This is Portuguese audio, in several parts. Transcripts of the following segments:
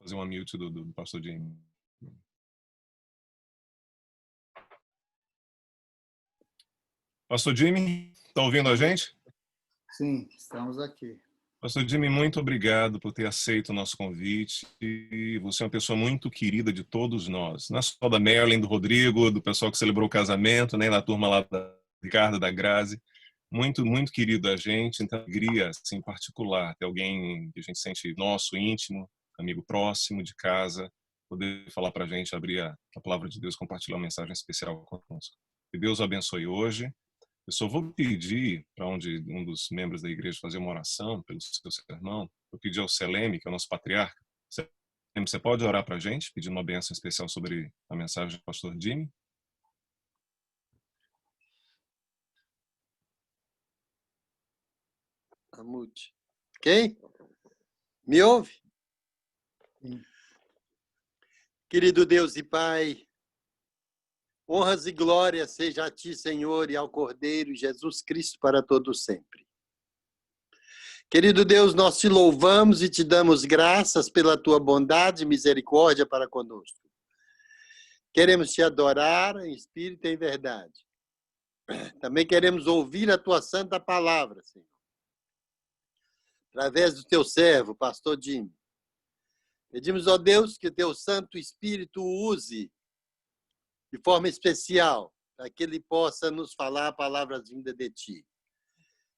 fazer uma mute do pastor Jimmy. Pastor Jimmy, está ouvindo a gente? Sim, estamos aqui. Pastor Jimmy, muito obrigado por ter aceito o nosso convite. Você é uma pessoa muito querida de todos nós. Não é só da Marilyn, do Rodrigo, do pessoal que celebrou o casamento, nem da turma lá da Ricardo, da Grazi. Muito, muito querido a gente. Então, alegria, assim, particular, ter alguém que a gente sente nosso, íntimo, amigo próximo, de casa, poder falar para a gente, abrir a palavra de Deus, compartilhar uma mensagem especial conosco. Que Deus o abençoe hoje. Eu só vou pedir para um dos membros da igreja fazer uma oração pelo seu sermão. Eu pedi ao Seleme, que é o nosso patriarca. Seleme, você pode orar para a gente, pedindo uma bênção especial sobre a mensagem do pastor Jimmy? Amute. Quem? Me ouve? Sim. Querido Deus e Pai, honras e glórias seja a Ti, Senhor, e ao Cordeiro Jesus Cristo para todos sempre. Querido Deus, nós Te louvamos e Te damos graças pela Tua bondade e misericórdia para conosco. Queremos Te adorar em espírito e em verdade. Também queremos ouvir a Tua santa palavra, Senhor. Através do Teu servo, pastor Jimmy. Pedimos, ó Deus, que o Teu Santo Espírito use de forma especial, para que Ele possa nos falar palavras vindas de Ti.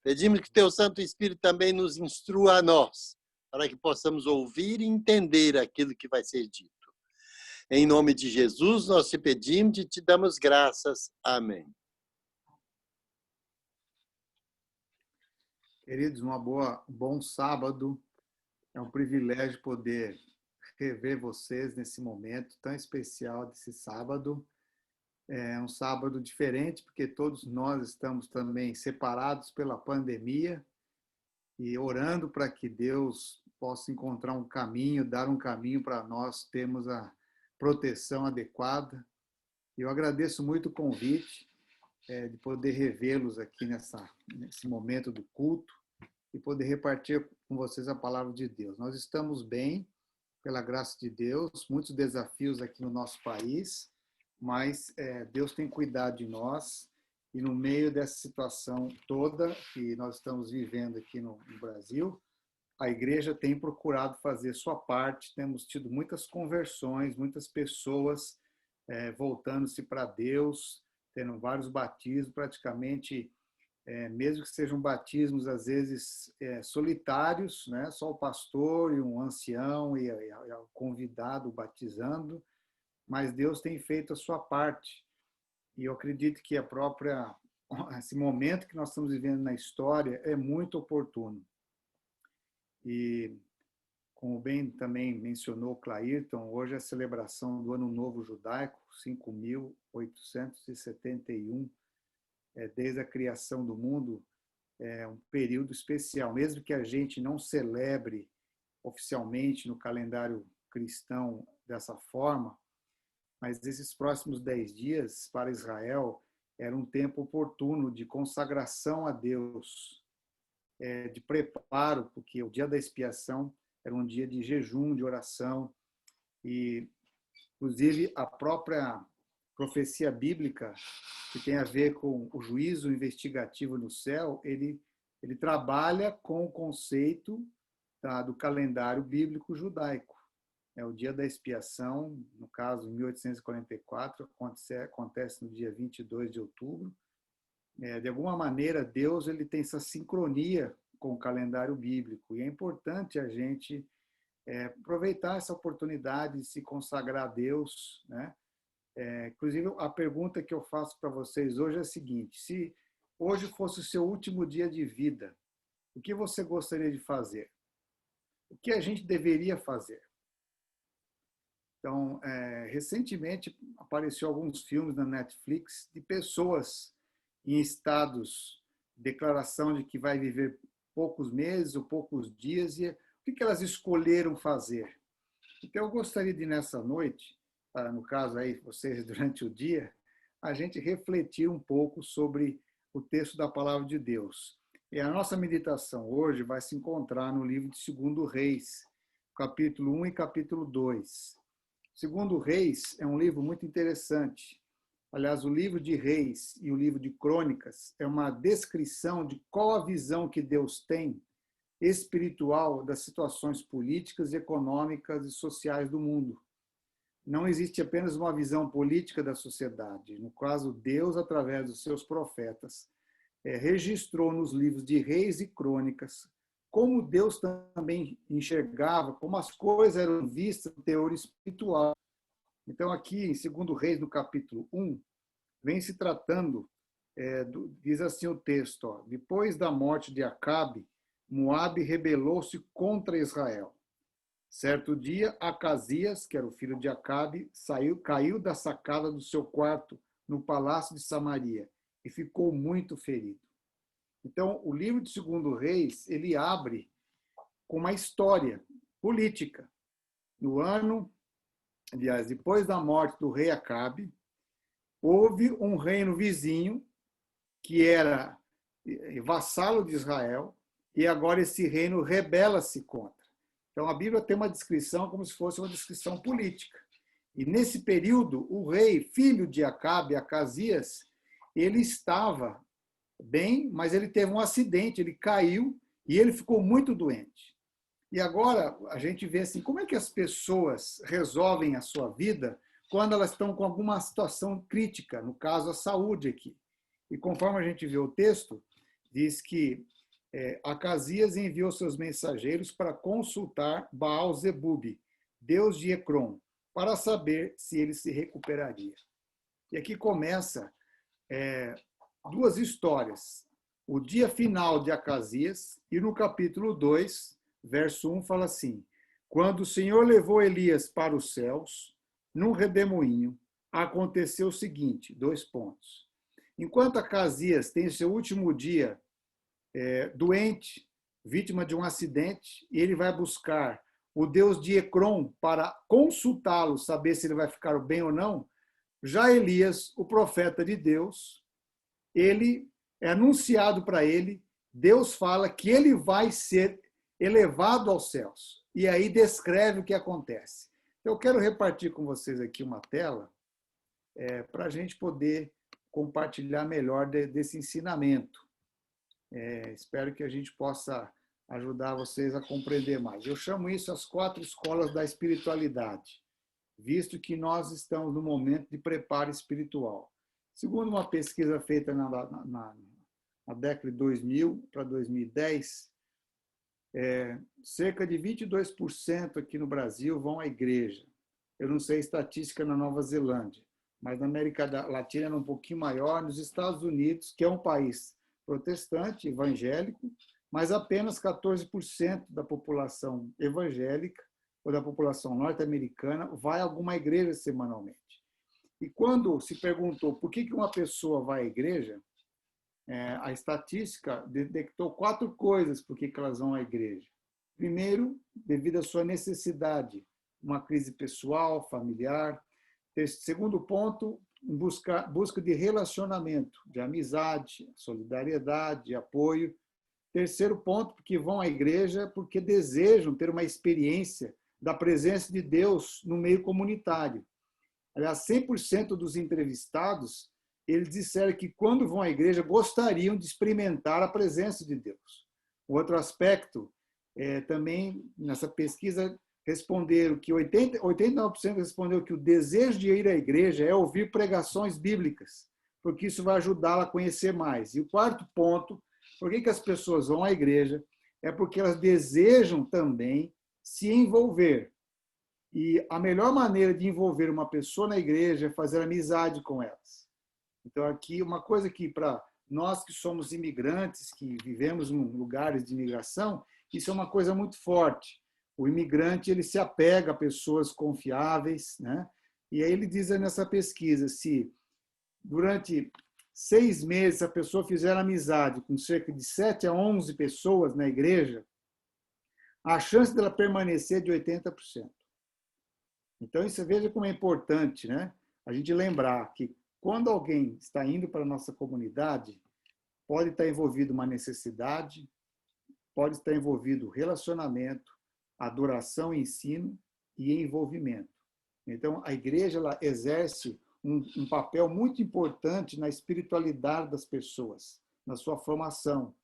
Pedimos que o Teu Santo Espírito também nos instrua a nós, para que possamos ouvir e entender aquilo que vai ser dito. Em nome de Jesus, nós te pedimos e te damos graças. Amém. Queridos, um bom sábado. É um privilégio poder rever vocês nesse momento tão especial desse sábado. É um sábado diferente, porque todos nós estamos também separados pela pandemia e orando para que Deus possa encontrar um caminho, dar um caminho para nós termos a proteção adequada. Eu agradeço muito o convite de poder revê-los aqui nesse momento do culto e poder repartir com vocês a palavra de Deus. Nós estamos bem, pela graça de Deus, muitos desafios aqui no nosso país, mas Deus tem cuidado de nós e no meio dessa situação toda que nós estamos vivendo aqui no Brasil, a igreja tem procurado fazer sua parte, temos tido muitas conversões, muitas pessoas voltando-se para Deus, tendo vários batismos, praticamente, mesmo que sejam batismos, às vezes, solitários, né? Só o pastor e um ancião e o convidado batizando, mas Deus tem feito a sua parte. E eu acredito que esse momento que nós estamos vivendo na história é muito oportuno. E, como bem também mencionou Clairton, hoje é a celebração do Ano Novo Judaico, 5.871, desde a criação do mundo, é um período especial. Mesmo que a gente não celebre oficialmente no calendário cristão dessa forma, mas esses próximos 10 dias para Israel era um tempo oportuno de consagração a Deus, de preparo, porque o dia da expiação era um dia de jejum, de oração, e inclusive a própria profecia bíblica, que tem a ver com o juízo investigativo no céu, ele trabalha com o conceito do calendário bíblico judaico. O dia da expiação, no caso, em 1844, acontece no dia 22 de outubro. De alguma maneira, Deus ele tem essa sincronia com o calendário bíblico, e é importante a gente aproveitar essa oportunidade de se consagrar a Deus, né? Inclusive, a pergunta que eu faço para vocês hoje é a seguinte: se hoje fosse o seu último dia de vida, o que você gostaria de fazer? O que a gente deveria fazer? Então, recentemente apareceu alguns filmes na Netflix de pessoas em estados de declaração de que vai viver poucos meses ou poucos dias, e o que elas escolheram fazer. Então, eu gostaria de, nessa noite, no caso aí, vocês durante o dia, a gente refletir um pouco sobre o texto da Palavra de Deus. E a nossa meditação hoje vai se encontrar no livro de 2 Reis, capítulo 1 e capítulo 2. Segundo Reis é um livro muito interessante. Aliás, o livro de Reis e o livro de Crônicas é uma descrição de qual a visão que Deus tem espiritual das situações políticas, econômicas e sociais do mundo. Não existe apenas uma visão política da sociedade. No caso, Deus, através dos seus profetas, registrou nos livros de Reis e Crônicas como Deus também enxergava, como as coisas eram vistas no teor espiritual. Então, aqui, em 2 Reis, no capítulo 1, vem se tratando, diz assim o texto, ó, depois da morte de Acabe, Moabe rebelou-se contra Israel. Certo dia, Acasias, que era o filho de Acabe, caiu da sacada do seu quarto no palácio de Samaria e ficou muito ferido. Então, o livro de 2 Reis, ele abre com uma história política. No ano, aliás, depois da morte do rei Acabe, houve um reino vizinho que era vassalo de Israel e agora esse reino rebela-se contra. Então, a Bíblia tem uma descrição como se fosse uma descrição política. E nesse período, o rei, filho de Acabe, Acasias, ele estava bem, mas ele teve um acidente, ele caiu e ele ficou muito doente. E agora a gente vê assim, como é que as pessoas resolvem a sua vida quando elas estão com alguma situação crítica, no caso a saúde aqui. E conforme a gente vê o texto, diz que Acasias enviou seus mensageiros para consultar Baal-Zebub, deus de Ecrom, para saber se ele se recuperaria. E aqui começa duas histórias. O dia final de Acasias, e no capítulo 2, verso 1, fala assim: quando o Senhor levou Elias para os céus, num redemoinho, aconteceu o seguinte, 2 pontos. Enquanto Acasias tem seu último dia doente, vítima de um acidente, e ele vai buscar o deus de Ecrom para consultá-lo, saber se ele vai ficar bem ou não, já Elias, o profeta de Deus, ele é anunciado para ele, Deus fala que ele vai ser elevado aos céus. E aí descreve o que acontece. Eu quero repartir com vocês aqui uma tela para a gente poder compartilhar melhor desse ensinamento. Espero que a gente possa ajudar vocês a compreender mais. Eu chamo isso as 4 escolas da espiritualidade, visto que nós estamos no momento de preparo espiritual. Segundo uma pesquisa feita na década de 2000 para 2010, cerca de 22% aqui no Brasil vão à igreja. Eu não sei a estatística na Nova Zelândia, mas na América Latina é um pouquinho maior. Nos Estados Unidos, que é um país protestante, evangélico, mas apenas 14% da população evangélica ou da população norte-americana vai a alguma igreja semanalmente. E quando se perguntou por que uma pessoa vai à igreja, a estatística detectou 4 coisas por que elas vão à igreja. Primeiro, devido à sua necessidade, uma crise pessoal, familiar. Segundo ponto, busca de relacionamento, de amizade, solidariedade, apoio. Terceiro ponto, porque vão à igreja porque desejam ter uma experiência da presença de Deus no meio comunitário. Aliás, 100% dos entrevistados, eles disseram que quando vão à igreja gostariam de experimentar a presença de Deus. O outro aspecto, também nessa pesquisa, responderam que 89% respondeu que o desejo de ir à igreja é ouvir pregações bíblicas, porque isso vai ajudá-la a conhecer mais. E o quarto ponto, por que as pessoas vão à igreja? É porque elas desejam também se envolver. E a melhor maneira de envolver uma pessoa na igreja é fazer amizade com elas. Então, aqui, uma coisa que para nós que somos imigrantes, que vivemos em lugares de imigração, isso é uma coisa muito forte. O imigrante, ele se apega a pessoas confiáveis, né? E aí ele diz nessa pesquisa, se durante 6 meses a pessoa fizer amizade com cerca de 7 a 11 pessoas na igreja, a chance dela permanecer é de 80%. Então, isso veja como é importante, né? A gente lembrar que quando alguém está indo para a nossa comunidade, pode estar envolvido uma necessidade, pode estar envolvido relacionamento, adoração, ensino e envolvimento. Então, a igreja ela exerce um papel muito importante na espiritualidade das pessoas, na sua formação.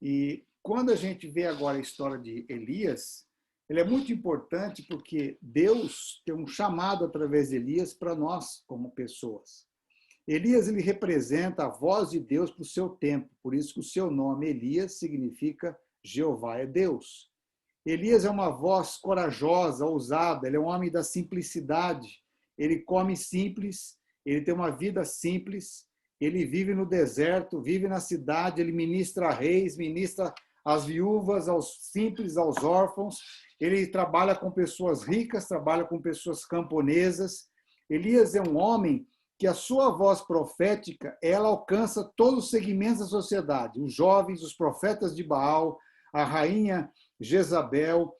E quando a gente vê agora a história de Elias, ele é muito importante porque Deus tem um chamado através de Elias para nós como pessoas. Elias ele representa a voz de Deus para o seu tempo, por isso que o seu nome Elias significa Jeová é Deus. Elias é uma voz corajosa, ousada, ele é um homem da simplicidade, ele come simples, ele tem uma vida simples, ele vive no deserto, vive na cidade, ele ministra a reis, ministra às viúvas, aos simples, aos órfãos, ele trabalha com pessoas ricas, trabalha com pessoas camponesas. Elias é um homem que a sua voz profética, ela alcança todos os segmentos da sociedade, os jovens, os profetas de Baal, a rainha Jezabel,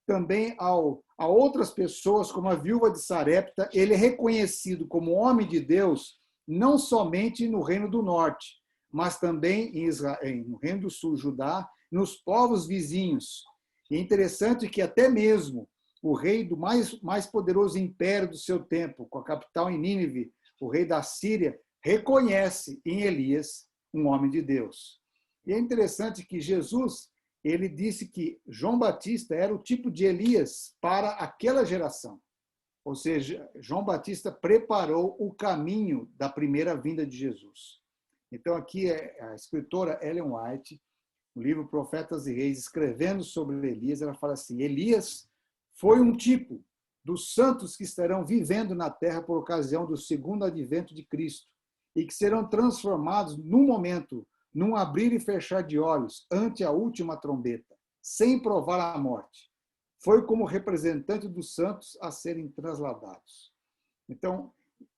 também a outras pessoas, como a viúva de Sarepta. Ele é reconhecido como homem de Deus, não somente no Reino do Norte, mas também em Israel, no Reino do Sul, Judá, nos povos vizinhos. E é interessante que até mesmo o rei do mais poderoso império do seu tempo, com a capital em Nínive, o rei da Síria, reconhece em Elias um homem de Deus. E é interessante que Jesus, ele disse que João Batista era o tipo de Elias para aquela geração. Ou seja, João Batista preparou o caminho da primeira vinda de Jesus. Então, aqui é a escritora Ellen White, no livro Profetas e Reis, escrevendo sobre Elias, ela fala assim: Elias foi um tipo dos santos que estarão vivendo na terra por ocasião do segundo advento de Cristo e que serão transformados num momento, num abrir e fechar de olhos, ante a última trombeta, sem provar a morte. Foi como representante dos santos a serem transladados. Então,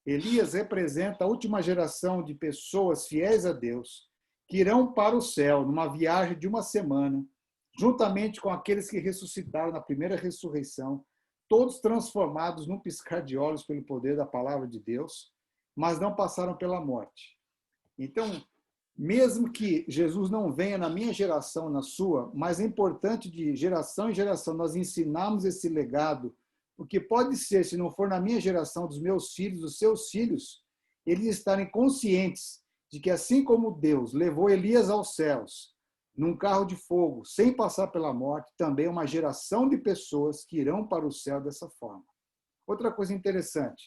Elias representa a última geração de pessoas fiéis a Deus que irão para o céu numa viagem de uma semana, juntamente com aqueles que ressuscitaram na primeira ressurreição, todos transformados num piscar de olhos pelo poder da palavra de Deus, mas não passaram pela morte. Então, mesmo que Jesus não venha na minha geração, na sua, mas é importante de geração em geração nós ensinarmos esse legado, porque pode ser, se não for na minha geração, dos meus filhos, dos seus filhos, eles estarem conscientes de que assim como Deus levou Elias aos céus, num carro de fogo, sem passar pela morte, também uma geração de pessoas que irão para o céu dessa forma. Outra coisa interessante,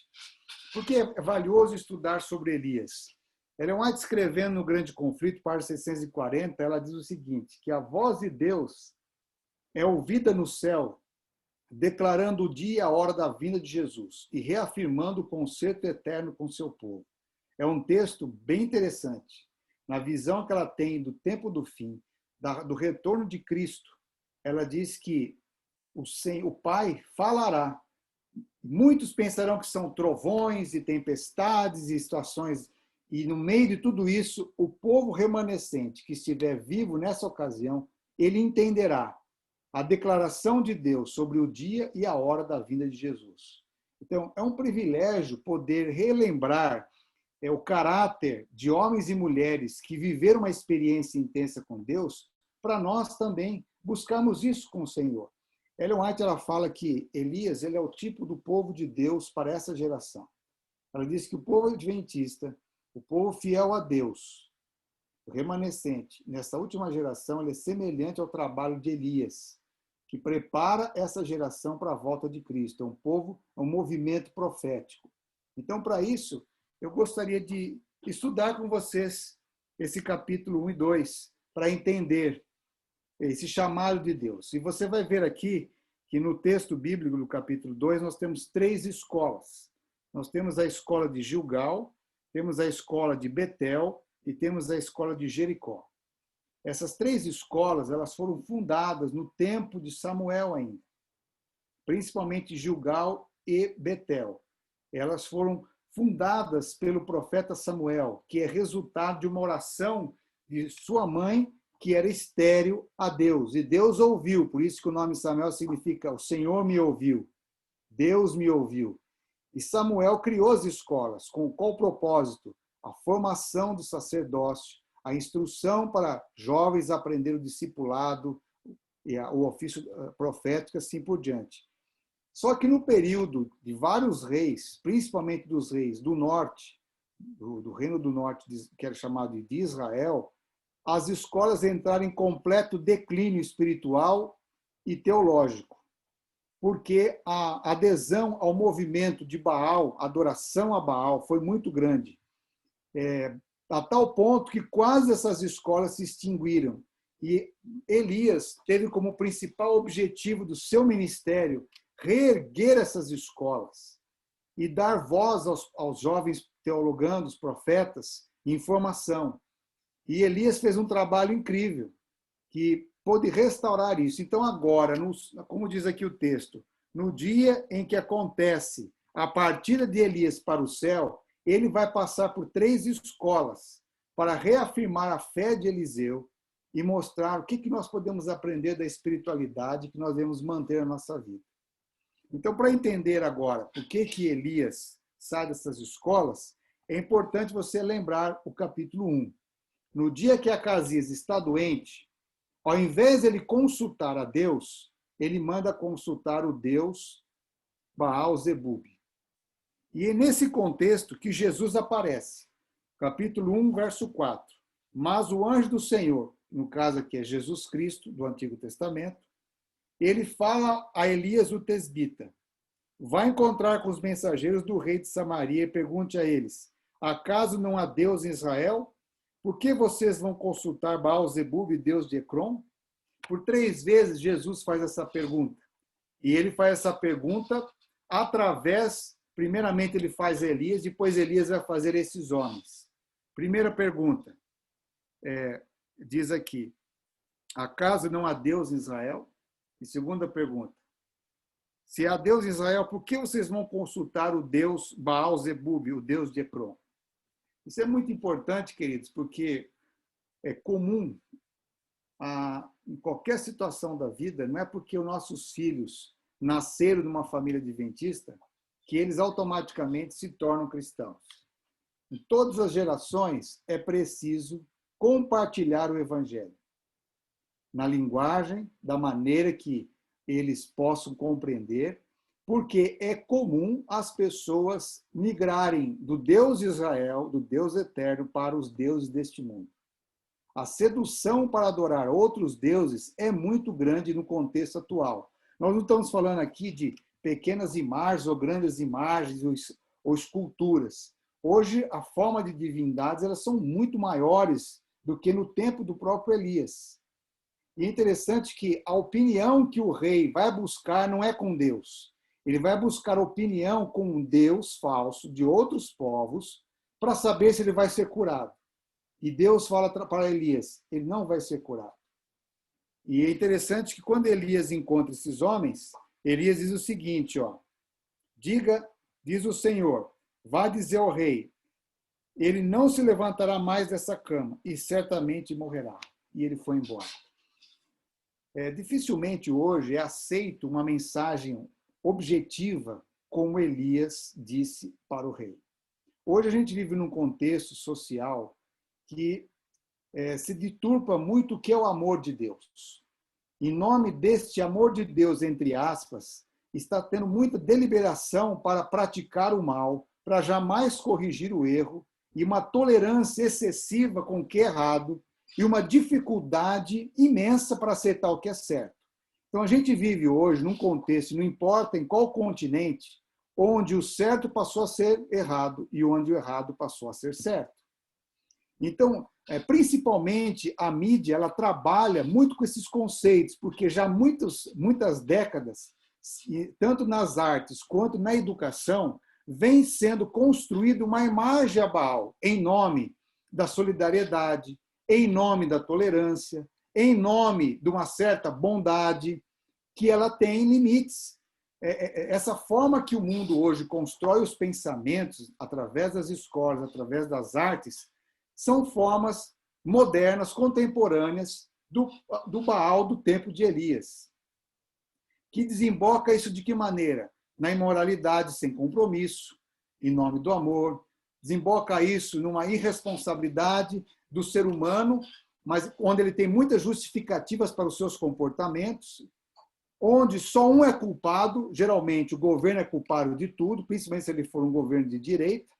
porque é valioso estudar sobre Elias. Ellen White, escrevendo no Grande Conflito, página 640, ela diz o seguinte, que a voz de Deus é ouvida no céu, declarando o dia e a hora da vinda de Jesus e reafirmando o concerto eterno com seu povo. É um texto bem interessante. Na visão que ela tem do tempo do fim, do retorno de Cristo, ela diz que o Pai falará. Muitos pensarão que são trovões e tempestades e situações, e no meio de tudo isso, o povo remanescente que estiver vivo nessa ocasião, ele entenderá a declaração de Deus sobre o dia e a hora da vinda de Jesus. Então, é um privilégio poder relembrar o caráter de homens e mulheres que viveram uma experiência intensa com Deus, para nós também buscarmos isso com o Senhor. Ellen White, ela fala que Elias ele é o tipo do povo de Deus para essa geração. Ela diz que o povo adventista, o povo fiel a Deus, o remanescente, nessa última geração, ele é semelhante ao trabalho de Elias, que prepara essa geração para a volta de Cristo. É um povo, é um movimento profético. Então, para isso, eu gostaria de estudar com vocês esse capítulo 1 e 2, para entender esse chamado de Deus. E você vai ver aqui que no texto bíblico, no capítulo 2, nós temos 3 escolas. Nós temos a escola de Gilgal, temos a escola de Betel e temos a escola de Jericó. Essas 3 escolas, elas foram fundadas no tempo de Samuel ainda, principalmente Gilgal e Betel. Elas foram fundadas pelo profeta Samuel, que é resultado de uma oração de sua mãe, que era estéril a Deus. E Deus ouviu, por isso que o nome Samuel significa o Senhor me ouviu, Deus me ouviu. E Samuel criou as escolas, com qual propósito? A formação do sacerdócio, a instrução para jovens aprender o discipulado, o ofício profético, assim por diante. Só que no período de vários reis, principalmente dos reis do norte, do Reino do Norte, que era chamado de Israel, as escolas entraram em completo declínio espiritual e teológico, porque a adesão ao movimento de Baal, adoração a Baal, foi muito grande, a tal ponto que quase essas escolas se extinguiram. E Elias teve como principal objetivo do seu ministério reerguer essas escolas e dar voz aos jovens teologandos, profetas, informação. E Elias fez um trabalho incrível, que pôde restaurar isso. Então, agora, como diz aqui o texto, no dia em que acontece a partida de Elias para o céu, ele vai passar por 3 escolas para reafirmar a fé de Eliseu e mostrar o que nós podemos aprender da espiritualidade que nós devemos manter na nossa vida. Então, para entender agora por que Elias sai dessas escolas, é importante você lembrar o capítulo 1. No dia que Acasias está doente, ao invés de ele consultar a Deus, ele manda consultar o Deus Baal-Zebub. E é nesse contexto que Jesus aparece. Capítulo 1, verso 4. Mas o anjo do Senhor, no caso aqui é Jesus Cristo, do Antigo Testamento, ele fala a Elias o tesbita. Vai encontrar com os mensageiros do rei de Samaria e pergunte a eles: acaso não há Deus em Israel? Por que vocês vão consultar Baal-Zebub, Deus de Ecrom? Por 3 vezes Jesus faz essa pergunta. E ele faz essa pergunta através, primeiramente ele faz Elias, depois Elias vai fazer esses homens. Primeira pergunta, diz aqui: acaso não há Deus em Israel? E segunda pergunta: se há Deus em Israel, por que vocês vão consultar o Deus Baal-Zebub, o Deus de Ecrom? Isso é muito importante, queridos, porque é comum em qualquer situação da vida, não é porque os nossos filhos nasceram numa família adventista que eles automaticamente se tornam cristãos. Em todas as gerações é preciso compartilhar o evangelho na linguagem, da maneira que eles possam compreender, porque é comum as pessoas migrarem do Deus de Israel, do Deus eterno, para os deuses deste mundo. A sedução para adorar outros deuses é muito grande no contexto atual. Nós não estamos falando aqui de pequenas imagens ou grandes imagens ou esculturas. Hoje, a forma de divindades elas são muito maiores do que no tempo do próprio Elias. E é interessante que a opinião que o rei vai buscar não é com Deus. Ele vai buscar opinião com um Deus falso de outros povos para saber se ele vai ser curado. E Deus fala para Elias, ele não vai ser curado. E é interessante que quando Elias encontra esses homens, Elias diz o seguinte, diz o Senhor, vá dizer ao rei, ele não se levantará mais dessa cama e certamente morrerá. E ele foi embora. Dificilmente hoje é aceito uma mensagem objetiva como Elias disse para o rei. Hoje a gente vive num contexto social que se deturpa muito o que é o amor de Deus. Em nome deste amor de Deus, entre aspas, está tendo muita deliberação para praticar o mal, para jamais corrigir o erro, e uma tolerância excessiva com o que é errado, e uma dificuldade imensa para aceitar o que é certo. Então, a gente vive hoje num contexto, não importa em qual continente, onde o certo passou a ser errado e onde o errado passou a ser certo. Então, principalmente a mídia, ela trabalha muito com esses conceitos, porque já muitas décadas, tanto nas artes quanto na educação, vem sendo construída uma imagem a Baal, em nome da solidariedade, em nome da tolerância, em nome de uma certa bondade, que ela tem limites. Essa forma que o mundo hoje constrói os pensamentos, através das escolas, através das artes, são formas modernas, contemporâneas, do Baal do tempo de Elias. Que desemboca isso de que maneira? Na imoralidade sem compromisso, em nome do amor. Desemboca isso numa irresponsabilidade do ser humano, mas onde ele tem muitas justificativas para os seus comportamentos, onde só um é culpado, geralmente o governo é culpado de tudo, principalmente se ele for um governo de direita,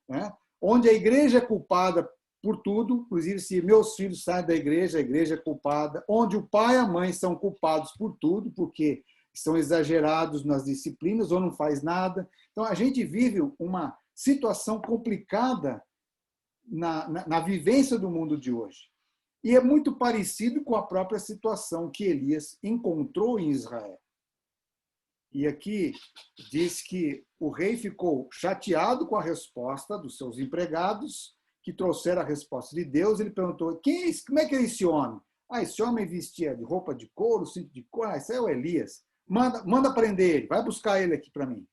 né? Onde a igreja é culpada por tudo, inclusive se meus filhos saem da igreja, a igreja é culpada, onde o pai e a mãe são culpados por tudo, porque estão exagerados nas disciplinas ou não faz nada. Então, a gente vive uma situação complicada na vivência do mundo de hoje. E é muito parecido com a própria situação que Elias encontrou em Israel. E aqui diz que o rei ficou chateado com a resposta dos seus empregados, que trouxeram a resposta de Deus. Ele perguntou, como é que é esse homem? Esse homem vestia de roupa de couro, cinto de couro. Esse é o Elias. Manda prender ele, vai buscar ele aqui para mim.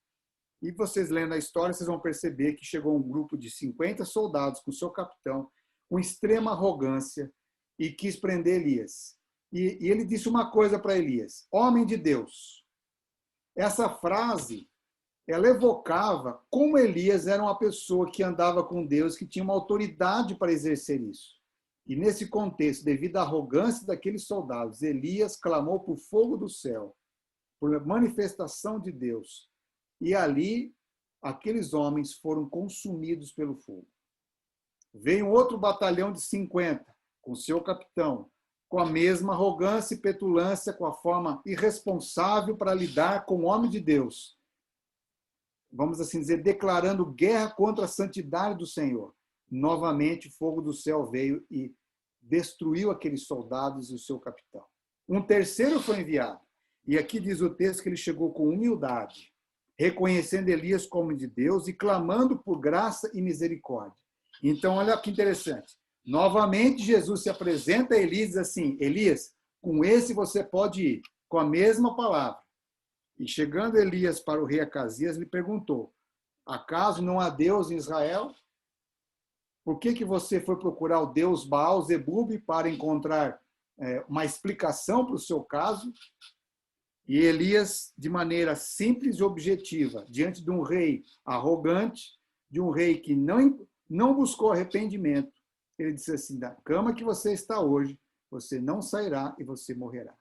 E vocês lendo a história, vocês vão perceber que chegou um grupo de 50 soldados com seu capitão, com extrema arrogância, e quis prender Elias. E ele disse uma coisa para Elias, homem de Deus. Essa frase, ela evocava como Elias era uma pessoa que andava com Deus, que tinha uma autoridade para exercer isso. E nesse contexto, devido à arrogância daqueles soldados, Elias clamou por fogo do céu, por manifestação de Deus. E ali, aqueles homens foram consumidos pelo fogo. Veio um outro batalhão de 50, com seu capitão, com a mesma arrogância e petulância, com a forma irresponsável para lidar com o homem de Deus. Vamos assim dizer, declarando guerra contra a santidade do Senhor. Novamente, o fogo do céu veio e destruiu aqueles soldados e o seu capitão. Um terceiro foi enviado. E aqui diz o texto que ele chegou com humildade, reconhecendo Elias como de Deus e clamando por graça e misericórdia. Então, olha que interessante. Novamente, Jesus se apresenta a Elias e diz assim, Elias, com esse você pode ir, com a mesma palavra. E chegando Elias para o rei Acasias, lhe perguntou, acaso não há Deus em Israel? Por que você foi procurar o Deus Baal-Zebub para encontrar uma explicação para o seu caso? E Elias, de maneira simples e objetiva, diante de um rei arrogante, de um rei que não buscou arrependimento, ele disse assim, da cama que você está hoje, você não sairá e você morrerá.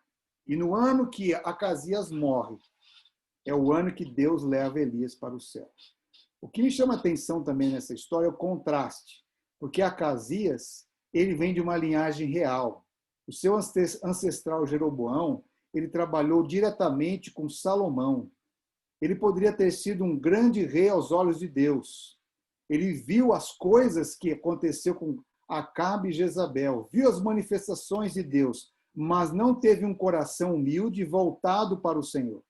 E no ano que Acasias morre, é o ano que Deus leva Elias para o céu. O que me chama a atenção também nessa história é o contraste, porque Acasias, ele vem de uma linhagem real. O seu ancestral Jeroboão, ele trabalhou diretamente com Salomão. Ele poderia ter sido um grande rei aos olhos de Deus. Ele viu as coisas que aconteceu com Acabe e Jezabel, viu as manifestações de Deus, mas não teve um coração humilde voltado para o Senhor.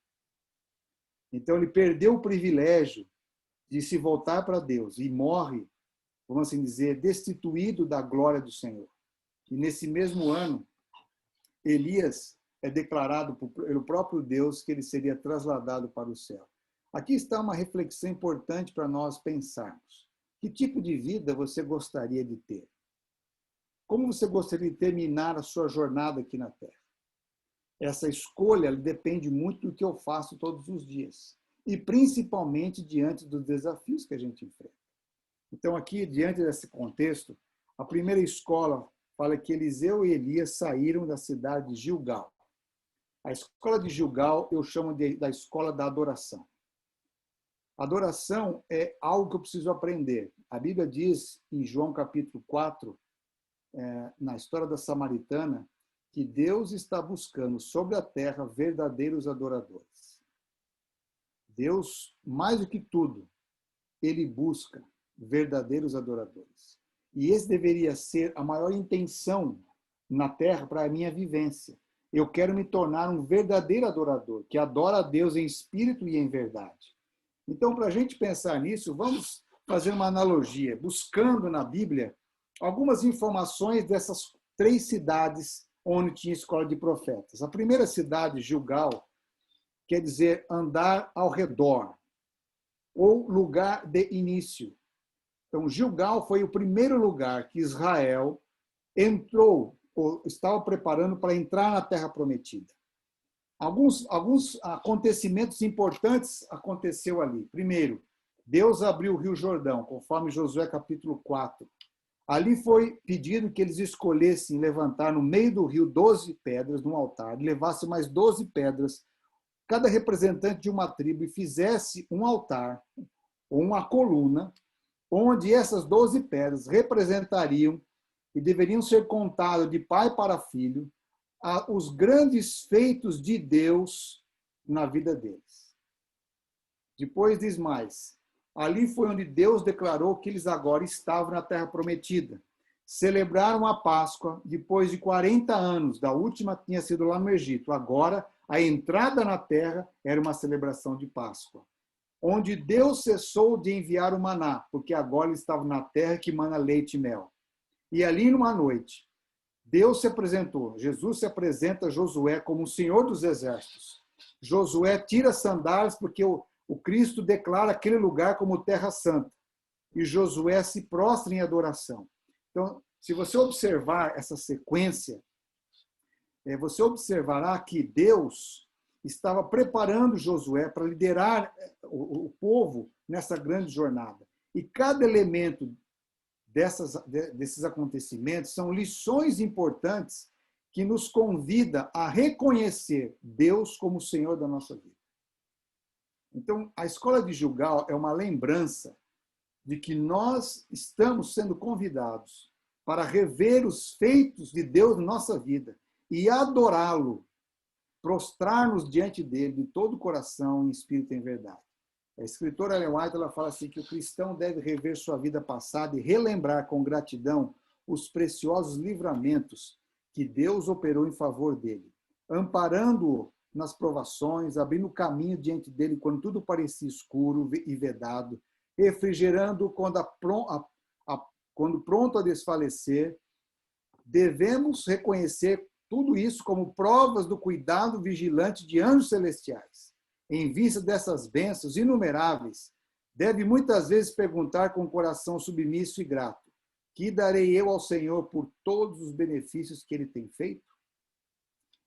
Então ele perdeu o privilégio de se voltar para Deus e morre, vamos assim dizer, destituído da glória do Senhor. E nesse mesmo ano, Elias é declarado pelo próprio Deus que ele seria trasladado para o céu. Aqui está uma reflexão importante para nós pensarmos. Que tipo de vida você gostaria de ter? Como você gostaria de terminar a sua jornada aqui na Terra? Essa escolha depende muito do que eu faço todos os dias. E principalmente diante dos desafios que a gente enfrenta. Então aqui, diante desse contexto, a primeira escola fala que Eliseu e Elias saíram da cidade de Gilgal. A escola de Gilgal eu chamo da escola da adoração. Adoração é algo que eu preciso aprender. A Bíblia diz, em João capítulo 4, na história da Samaritana, que Deus está buscando sobre a terra verdadeiros adoradores. Deus, mais do que tudo, ele busca verdadeiros adoradores. E esse deveria ser a maior intenção na terra para a minha vivência. Eu quero me tornar um verdadeiro adorador, que adora a Deus em espírito e em verdade. Então, para a gente pensar nisso, vamos fazer uma analogia, buscando na Bíblia algumas informações dessas 3 cidades onde tinha escola de profetas. A primeira cidade, Gilgal, quer dizer andar ao redor, ou lugar de início. Então, Gilgal foi o primeiro lugar que Israel entrou, ou estava preparando para entrar na Terra Prometida. Alguns acontecimentos importantes aconteceu ali. Primeiro, Deus abriu o Rio Jordão, conforme Josué capítulo 4. Ali foi pedido que eles escolhessem levantar no meio do rio 12 pedras num altar, levasse mais 12 pedras, cada representante de uma tribo, e fizesse um altar ou uma coluna, onde essas 12 pedras representariam e deveriam ser contadas de pai para filho os grandes feitos de Deus na vida deles. Depois diz mais: ali foi onde Deus declarou que eles agora estavam na terra prometida. Celebraram a Páscoa depois de 40 anos, da última tinha sido lá no Egito. Agora, a entrada na terra era uma celebração de Páscoa, onde Deus cessou de enviar o maná, porque agora eles estavam na terra que mana leite e mel. E ali, numa noite, Deus se apresentou, Jesus se apresenta a Josué como o Senhor dos Exércitos. Josué tira as sandálias porque o Cristo declara aquele lugar como terra santa. E Josué se prostra em adoração. Então, se você observar essa sequência, você observará que Deus estava preparando Josué para liderar o povo nessa grande jornada. E cada elemento desses acontecimentos são lições importantes que nos convida a reconhecer Deus como o Senhor da nossa vida. Então, a escola de Gilgal é uma lembrança de que nós estamos sendo convidados para rever os feitos de Deus na nossa vida e adorá-lo, prostrar-nos diante dele de todo o coração, em espírito e em verdade. A escritora Ellen White, ela fala assim que o cristão deve rever sua vida passada e relembrar com gratidão os preciosos livramentos que Deus operou em favor dele, amparando-o nas provações, abrindo caminho diante dele quando tudo parecia escuro e vedado, refrigerando quando pronto a desfalecer. Devemos reconhecer tudo isso como provas do cuidado vigilante de anjos celestiais. Em vista dessas bênçãos inumeráveis, deve muitas vezes perguntar com o coração submisso e grato: que darei eu ao Senhor por todos os benefícios que ele tem feito?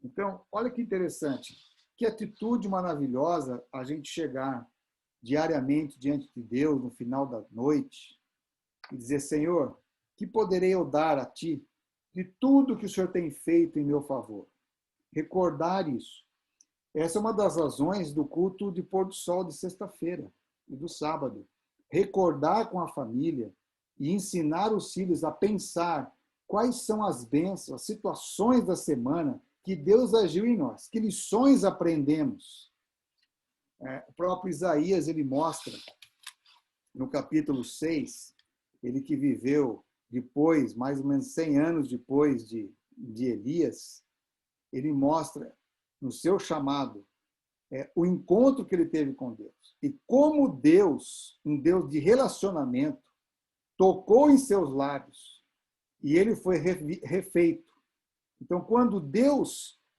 Então, olha que interessante, que atitude maravilhosa a gente chegar diariamente diante de Deus no final da noite e dizer: Senhor, que poderei eu dar a Ti de tudo que o Senhor tem feito em meu favor? Recordar isso. Essa é uma das razões do culto de pôr do sol de sexta-feira e do sábado. Recordar com a família e ensinar os filhos a pensar quais são as bênçãos, as situações da semana que Deus agiu em nós, que lições aprendemos. O próprio Isaías, ele mostra, no capítulo 6, ele que viveu depois, mais ou menos 100 anos depois de Elias, ele mostra no seu chamado o encontro que ele teve com Deus. E como Deus, um Deus de relacionamento, tocou em seus lábios e ele foi refeito. Então, quando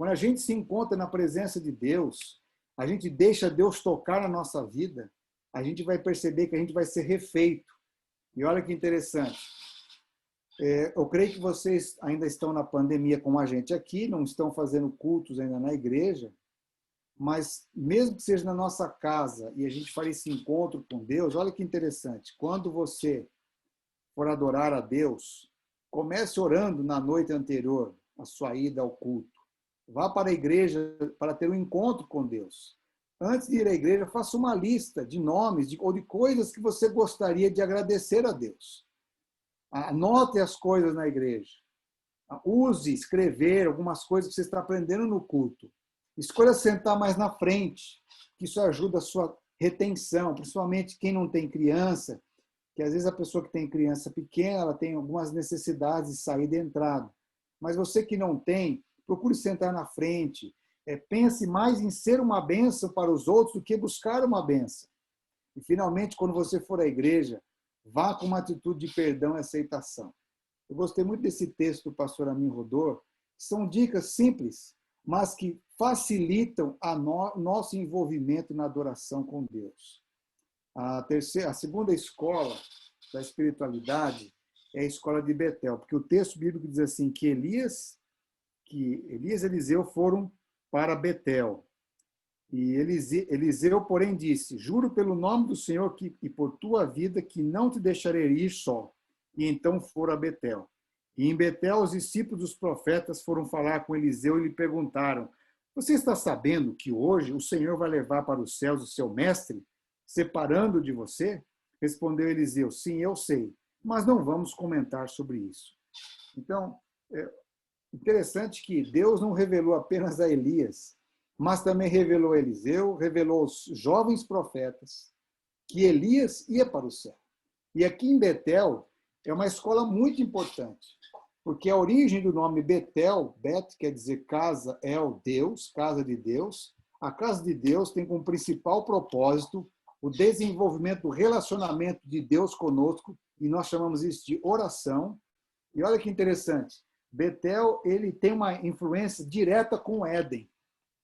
a gente se encontra na presença de Deus, a gente deixa Deus tocar na nossa vida, a gente vai perceber que a gente vai ser refeito. E olha que interessante. Eu creio que vocês ainda estão na pandemia como a gente aqui, não estão fazendo cultos ainda na igreja, mas mesmo que seja na nossa casa e a gente faz esse encontro com Deus, olha que interessante. Quando você for adorar a Deus, comece orando na noite anterior à sua ida ao culto. Vá para a igreja para ter um encontro com Deus. Antes de ir à igreja, faça uma lista de nomes ou de coisas que você gostaria de agradecer a Deus. Anote as coisas na igreja. Use escrever algumas coisas que você está aprendendo no culto. Escolha sentar mais na frente, que isso ajuda a sua retenção, principalmente quem não tem criança, que às vezes a pessoa que tem criança pequena, ela tem algumas necessidades de saída e entrada. Mas você que não tem, procure sentar na frente. Pense mais em ser uma bênção para os outros do que buscar uma bênção. E, finalmente, quando você for à igreja, vá com uma atitude de perdão e aceitação. Eu gostei muito desse texto do pastor Amin Rodor, que são dicas simples, mas que facilitam nosso envolvimento na adoração com Deus. A segunda escola da espiritualidade é a escola de Betel, porque o texto bíblico diz assim, que Elias e Eliseu foram para Betel. E Eliseu, porém, disse: juro pelo nome do Senhor e por tua vida que não te deixarei ir só. e então foram a Betel. E em Betel, os discípulos dos profetas foram falar com Eliseu e lhe perguntaram: você está sabendo que hoje o Senhor vai levar para os céus o seu mestre, separando de você? Respondeu Eliseu: sim, eu sei, mas não vamos comentar sobre isso. Então, é interessante que Deus não revelou apenas a Elias, mas também revelou a Eliseu, revelou aos jovens profetas que Elias ia para o céu. E aqui em Betel é uma escola muito importante, porque a origem do nome Betel, Bet quer dizer casa, El, Deus, casa de Deus. A casa de Deus tem como principal propósito o desenvolvimento do relacionamento de Deus conosco, e nós chamamos isso de oração. E olha que interessante, Betel ele tem uma influência direta com o Éden,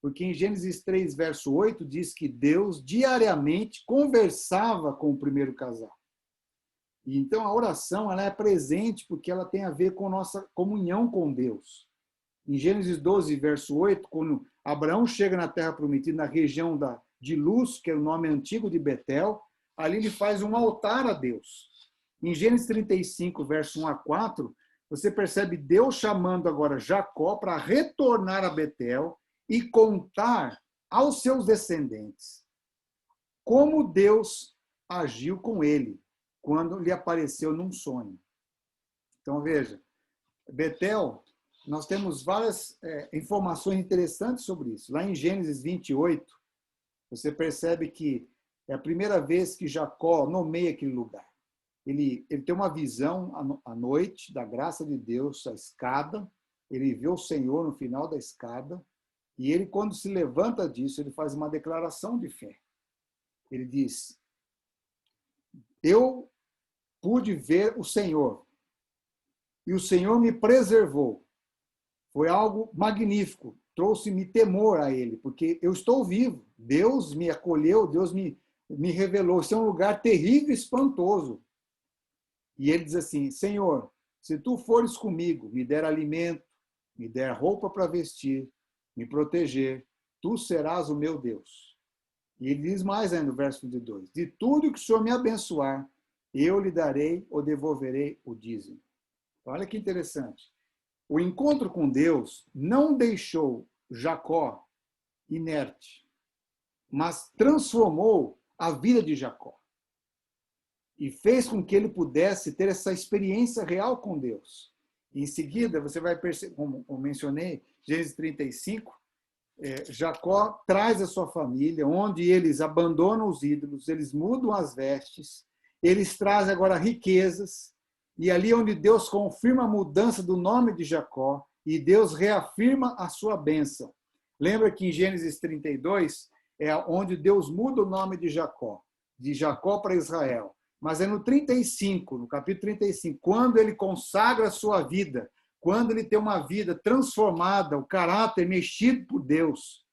porque em Gênesis 3, verso 8, diz que Deus diariamente conversava com o primeiro casal. E então a oração ela é presente porque ela tem a ver com nossa comunhão com Deus. Em Gênesis 12, verso 8, quando Abraão chega na terra prometida, na região de Luz, que é o nome antigo de Betel, ali ele faz um altar a Deus. Em Gênesis 35, verso 1 a 4, você percebe Deus chamando agora Jacó para retornar a Betel e contar aos seus descendentes como Deus agiu com ele quando lhe apareceu num sonho. Então, veja, Betel, nós temos várias informações interessantes sobre isso. Lá em Gênesis 28, você percebe que é a primeira vez que Jacó nomeia aquele lugar. Ele tem uma visão à noite da graça de Deus, a escada, ele vê o Senhor no final da escada, e ele, quando se levanta disso, ele faz uma declaração de fé. Ele diz: eu pude ver o Senhor, e o Senhor me preservou. Foi algo magnífico, trouxe-me temor a ele, porque eu estou vivo. Deus me acolheu, Deus me revelou. Isso é um lugar terrível e espantoso. E ele diz assim: Senhor, se tu fores comigo, me der alimento, me der roupa para vestir, me proteger, tu serás o meu Deus. E ele diz mais ainda no verso 22, de tudo que o Senhor me abençoar, eu lhe darei ou devolverei o dízimo. Olha que interessante. O encontro com Deus não deixou Jacó inerte, mas transformou a vida de Jacó. E fez com que ele pudesse ter essa experiência real com Deus. E em seguida, você vai perceber, como eu mencionei, Gênesis 35, Jacó traz a sua família, onde eles abandonam os ídolos, eles mudam as vestes, eles trazem agora riquezas, e ali onde Deus confirma a mudança do nome de Jacó, e Deus reafirma a sua bênção. Lembra que em Gênesis 32 é onde Deus muda o nome de Jacó para Israel. Mas é no 35, no capítulo 35, quando ele consagra a sua vida, quando ele tem uma vida transformada, o caráter mexido por Deus,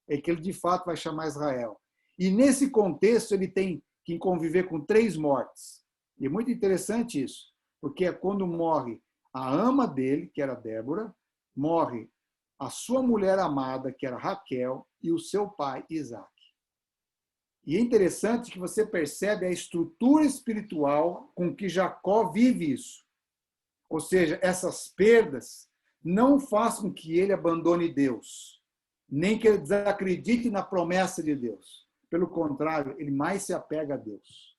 é que ele de fato vai chamar Israel. E nesse contexto ele tem que conviver com 3 mortes. E é muito interessante isso, porque é quando morre a ama dele, que era Débora, morre a sua mulher amada, que era Raquel, e o seu pai, Isaac. E é interessante que você percebe a estrutura espiritual com que Jacó vive isso. Ou seja, essas perdas não fazem com que ele abandone Deus, nem que ele desacredite na promessa de Deus. Pelo contrário, ele mais se apega a Deus.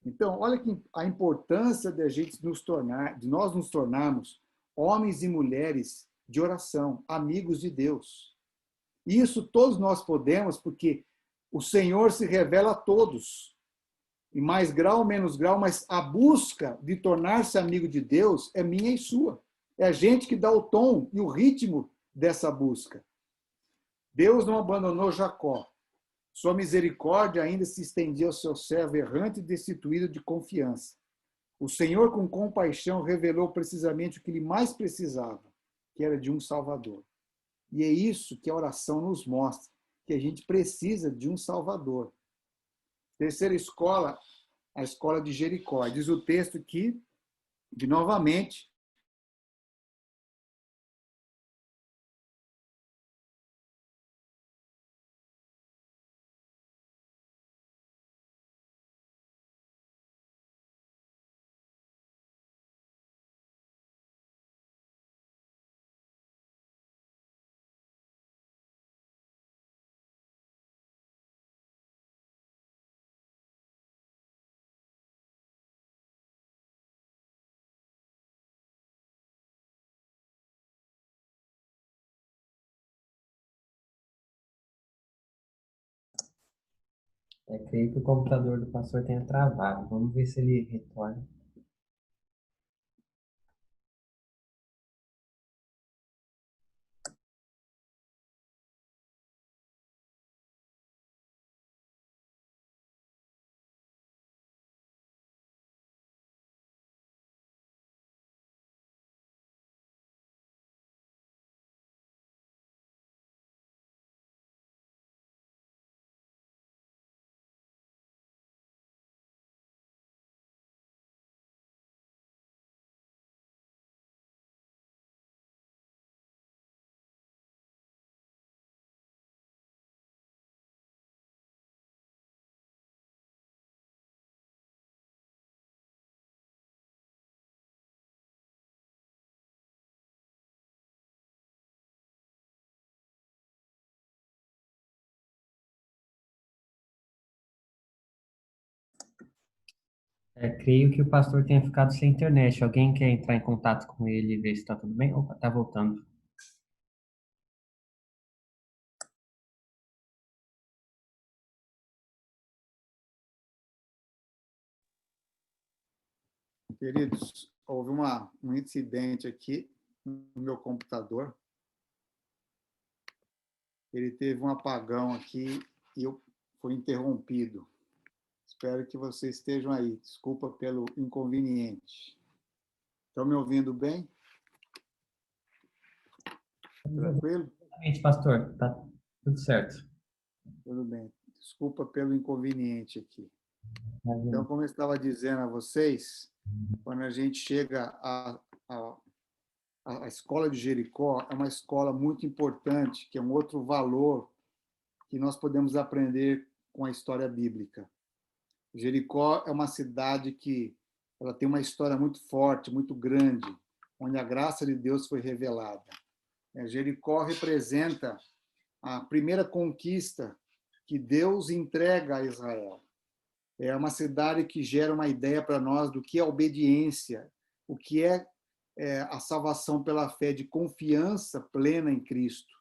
Então, olha que a importância de nós nos tornarmos homens e mulheres de oração, amigos de Deus. E isso todos nós podemos, porque o Senhor se revela a todos, em mais grau ou menos grau, mas a busca de tornar-se amigo de Deus é minha e sua. É a gente que dá o tom e o ritmo dessa busca. Deus não abandonou Jacó. Sua misericórdia ainda se estendia ao seu servo errante e destituído de confiança. O Senhor, com compaixão, revelou precisamente o que ele mais precisava, que era de um Salvador. E é isso que a oração nos mostra, que a gente precisa de um Salvador. Terceira escola, a escola de Jericó. Diz o texto que, novamente, Creio que o computador do pastor tenha travado. Vamos ver se ele retorna. Creio que o pastor tenha ficado sem internet. Alguém quer entrar em contato com ele e ver se está tudo bem? Opa, tá voltando. Queridos, houve um incidente aqui no meu computador. Ele teve um apagão aqui e eu fui interrompido. Espero que vocês estejam aí. Desculpa pelo inconveniente. Estão me ouvindo bem? Tranquilo? Exatamente, pastor. Tá tudo certo. Tudo bem. Desculpa pelo inconveniente aqui. Então, como eu estava dizendo a vocês, quando a gente chega à escola de Jericó, é uma escola muito importante, que é um outro valor que nós podemos aprender com a história bíblica. Jericó é uma cidade que ela tem uma história muito forte, muito grande, onde a graça de Deus foi revelada. Jericó representa a primeira conquista que Deus entrega a Israel. É uma cidade que gera uma ideia para nós do que é obediência, o que é a salvação pela fé, de confiança plena em Cristo.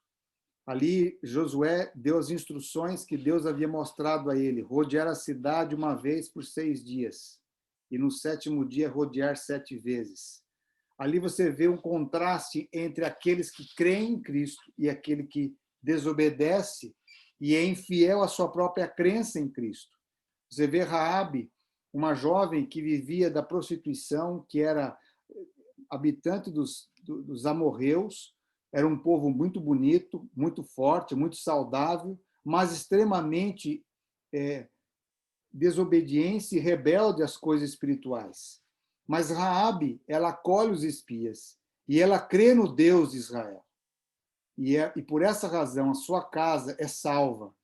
Ali, Josué deu as instruções que Deus havia mostrado a ele: rodear a cidade uma vez por 6 dias, e no 7º dia rodear 7 vezes. Ali você vê um contraste entre aqueles que creem em Cristo e aquele que desobedece e é infiel à sua própria crença em Cristo. Você vê Raabe, uma jovem que vivia da prostituição, que era habitante dos amorreus, era um povo muito bonito, muito forte, muito saudável, mas extremamente desobediente e rebelde às coisas espirituais. Mas Raabe, ela acolhe os espias e ela crê no Deus de Israel. E por essa razão a sua casa é salva.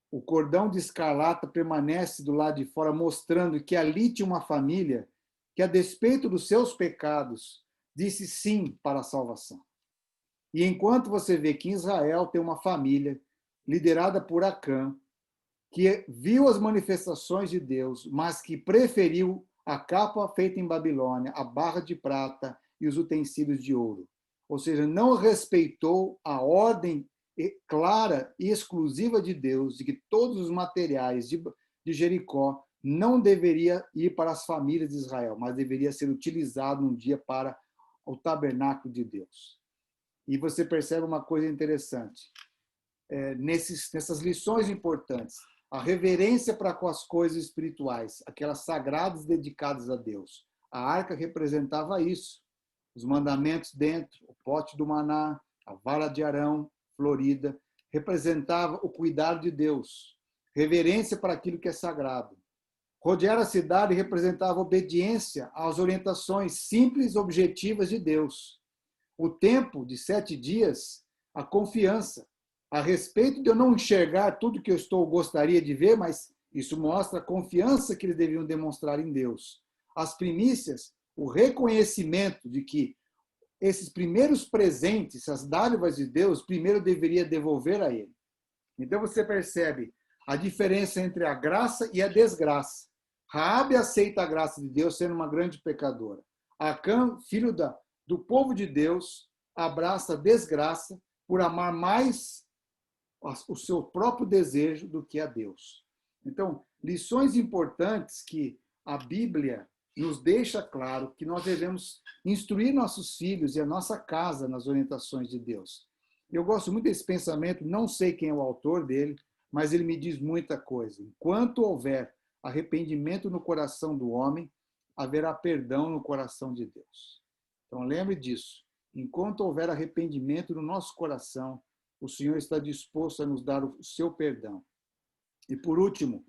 O cordão de escarlata permanece do lado de fora, mostrando que ali tinha uma família que, a despeito dos seus pecados, disse sim para a salvação. E enquanto você vê que em Israel tem uma família liderada por Acã, que viu as manifestações de Deus, mas que preferiu a capa feita em Babilônia, a barra de prata e os utensílios de ouro. Ou seja, não respeitou a ordem clara e exclusiva de Deus, de que todos os materiais de Jericó não deveria ir para as famílias de Israel, mas deveria ser utilizado um dia para o tabernáculo de Deus. E você percebe uma coisa interessante. Nessas lições importantes, a reverência para com as coisas espirituais, aquelas sagradas dedicadas a Deus. A arca representava isso. Os mandamentos dentro, o pote do maná, a vara de Arão, florida, representava o cuidado de Deus. Reverência para aquilo que é sagrado. Rodear a cidade representava obediência às orientações simples e objetivas de Deus. O tempo de 7 dias, a confiança a respeito de eu não enxergar tudo que eu gostaria de ver, mas isso mostra a confiança que eles deviam demonstrar em Deus. As primícias, o reconhecimento de que esses primeiros presentes, as dádivas de Deus, primeiro deveria devolver a ele. Então você percebe a diferença entre a graça e a desgraça. Raabe aceita a graça de Deus sendo uma grande pecadora. Acã, filho do povo de Deus, abraça a desgraça por amar mais o seu próprio desejo do que a Deus. Então, lições importantes que a Bíblia nos deixa claro que nós devemos instruir nossos filhos e a nossa casa nas orientações de Deus. Eu gosto muito desse pensamento, não sei quem é o autor dele, mas ele me diz muita coisa. Enquanto houver arrependimento no coração do homem, haverá perdão no coração de Deus. Então, lembre disso. Enquanto houver arrependimento no nosso coração, o Senhor está disposto a nos dar o seu perdão. E, por último,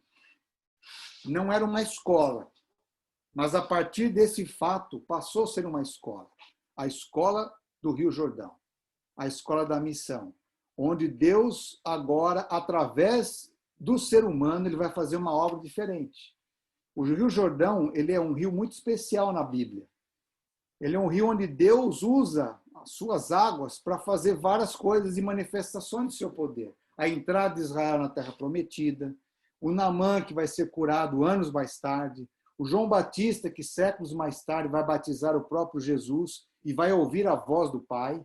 não era uma escola, mas a partir desse fato passou a ser uma escola. A escola do Rio Jordão, a escola da missão, onde Deus agora, através do ser humano, ele vai fazer uma obra diferente. O Rio Jordão, ele é um rio muito especial na Bíblia. Ele é um rio onde Deus usa as suas águas para fazer várias coisas e manifestações do seu poder. A entrada de Israel na Terra Prometida, o Naamã, que vai ser curado anos mais tarde, o João Batista, que séculos mais tarde vai batizar o próprio Jesus e vai ouvir a voz do Pai.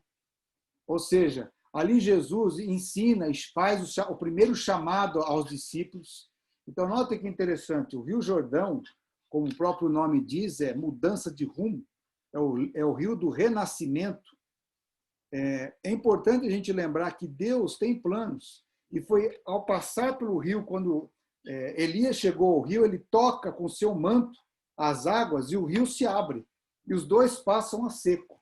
Ou seja, ali Jesus ensina e faz o primeiro chamado aos discípulos. Então, nota que interessante, o Rio Jordão, como o próprio nome diz, é mudança de rumo, é o rio do renascimento. É importante a gente lembrar que Deus tem planos. E foi ao passar pelo rio, quando Elias chegou ao rio, ele toca com seu manto as águas e o rio se abre. E os dois passam a seco.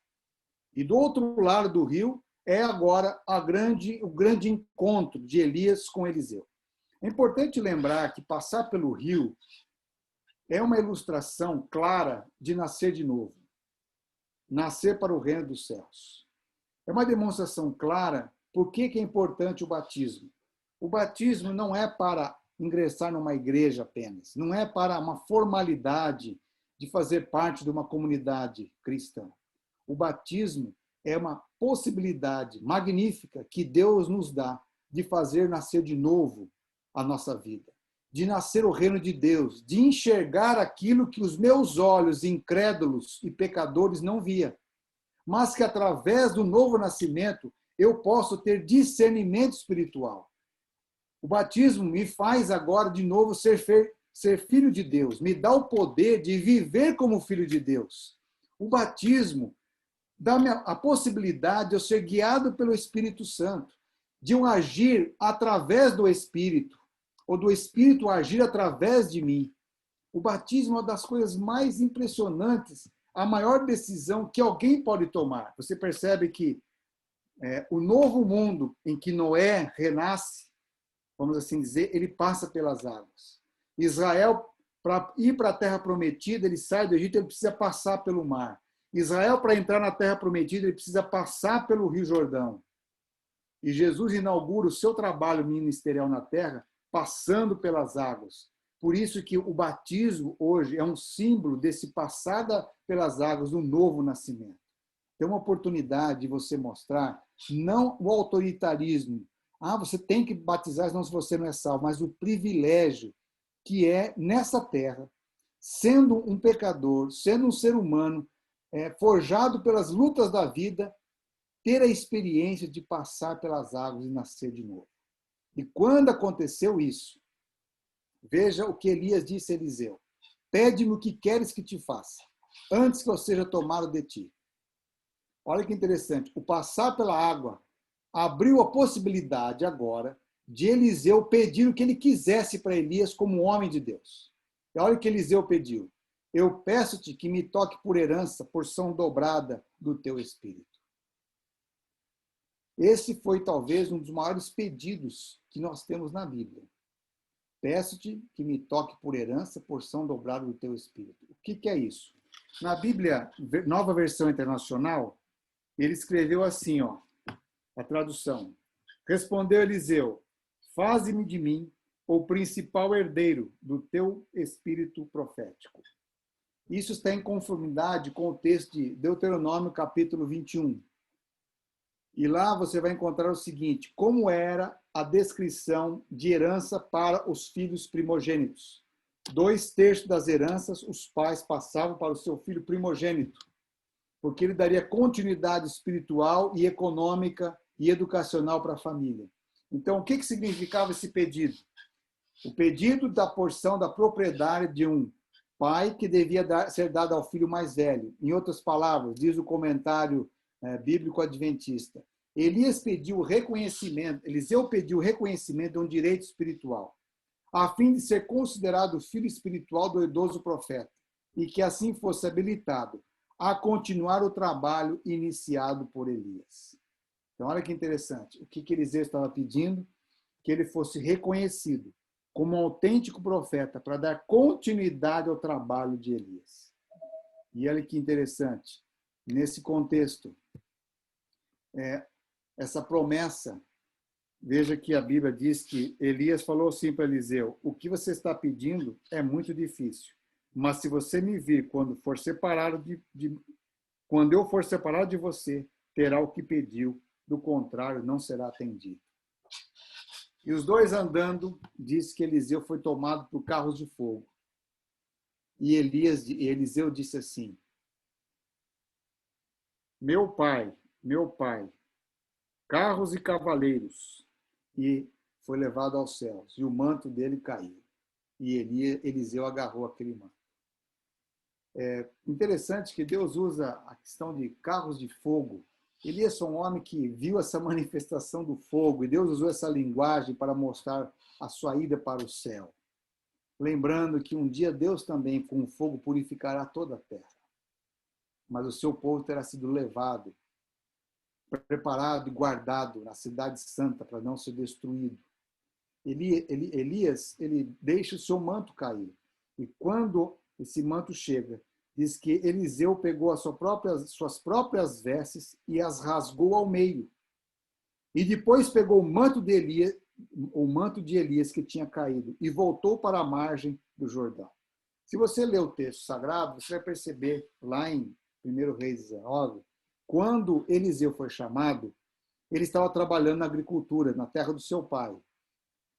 E do outro lado do rio é agora o grande encontro de Elias com Eliseu. É importante lembrar que passar pelo rio é uma ilustração clara de nascer de novo. Nascer para o reino dos céus. É uma demonstração clara por que é importante o batismo. O batismo não é para ingressar numa igreja apenas, não é para uma formalidade de fazer parte de uma comunidade cristã. O batismo é uma possibilidade magnífica que Deus nos dá de fazer nascer de novo a nossa vida, de nascer o reino de Deus, de enxergar aquilo que os meus olhos incrédulos e pecadores não via, mas que através do novo nascimento eu posso ter discernimento espiritual. O batismo me faz agora de novo ser filho de Deus, me dá o poder de viver como filho de Deus. O batismo dá-me a possibilidade de eu ser guiado pelo Espírito Santo, de eu agir através do Espírito, ou do Espírito agir através de mim. O batismo é uma das coisas mais impressionantes, a maior decisão que alguém pode tomar. Você percebe que o novo mundo em que Noé renasce, vamos assim dizer, ele passa pelas águas. Israel, para ir para a Terra Prometida, ele sai do Egito, ele precisa passar pelo mar. Israel, para entrar na Terra Prometida, ele precisa passar pelo Rio Jordão. E Jesus inaugura o seu trabalho ministerial na Terra, passando pelas águas. Por isso que o batismo hoje é um símbolo desse passada pelas águas do novo nascimento. Tem uma oportunidade de você mostrar, não o autoritarismo, você tem que batizar, senão você não é salvo, mas o privilégio que é nessa terra, sendo um pecador, sendo um ser humano, forjado pelas lutas da vida, ter a experiência de passar pelas águas e nascer de novo. E quando aconteceu isso, veja o que Elias disse a Eliseu: pede-me o que queres que te faça, antes que eu seja tomado de ti. Olha que interessante, o passar pela água abriu a possibilidade agora de Eliseu pedir o que ele quisesse para Elias como homem de Deus. E olha o que Eliseu pediu: eu peço-te que me toque por herança, porção dobrada do teu espírito. Esse foi talvez um dos maiores pedidos que nós temos na Bíblia. Peço-te que me toque por herança, porção dobrada do teu espírito. O que é isso? Na Bíblia, Nova Versão Internacional, ele escreveu assim, a tradução. Respondeu Eliseu: faze-me de mim o principal herdeiro do teu espírito profético. Isso está em conformidade com o texto de Deuteronômio, capítulo 21. E lá você vai encontrar o seguinte: como era a descrição de herança para os filhos primogênitos. 2/3 das heranças os pais passavam para o seu filho primogênito, porque ele daria continuidade espiritual e econômica e educacional para a família. Então, o que significava esse pedido? O pedido da porção da propriedade de um pai que devia ser dado ao filho mais velho. Em outras palavras, diz o comentário bíblico adventista, Eliseu pediu o reconhecimento de um direito espiritual, a fim de ser considerado filho espiritual do idoso profeta, e que assim fosse habilitado a continuar o trabalho iniciado por Elias. Então, olha que interessante. O que Eliseu estava pedindo? Que ele fosse reconhecido como um autêntico profeta para dar continuidade ao trabalho de Elias. E olha que interessante. Nesse contexto, essa promessa, veja que a Bíblia diz que Elias falou assim para Eliseu, o que você está pedindo é muito difícil, mas se você me vir quando eu for separado de você, terá o que pediu, do contrário, não será atendido. E os dois andando, diz que Eliseu foi tomado por carros de fogo. E Eliseu disse assim, meu pai, carros e cavaleiros. E foi levado aos céus. E o manto dele caiu. E Eliseu agarrou aquele manto. É interessante que Deus usa a questão de carros de fogo. Elias foi um homem que viu essa manifestação do fogo e Deus usou essa linguagem para mostrar a sua ida para o céu. Lembrando que um dia Deus também com o fogo purificará toda a terra. Mas o seu povo terá sido levado, preparado e guardado na cidade santa para não ser destruído. Elias, ele deixa o seu manto cair. E quando esse manto chega, diz que Eliseu pegou suas próprias vestes e as rasgou ao meio. E depois pegou o manto de Elias que tinha caído e voltou para a margem do Jordão. Se você ler o texto sagrado, você vai perceber lá em 1 Reis 19, quando Eliseu foi chamado, ele estava trabalhando na agricultura, na terra do seu pai.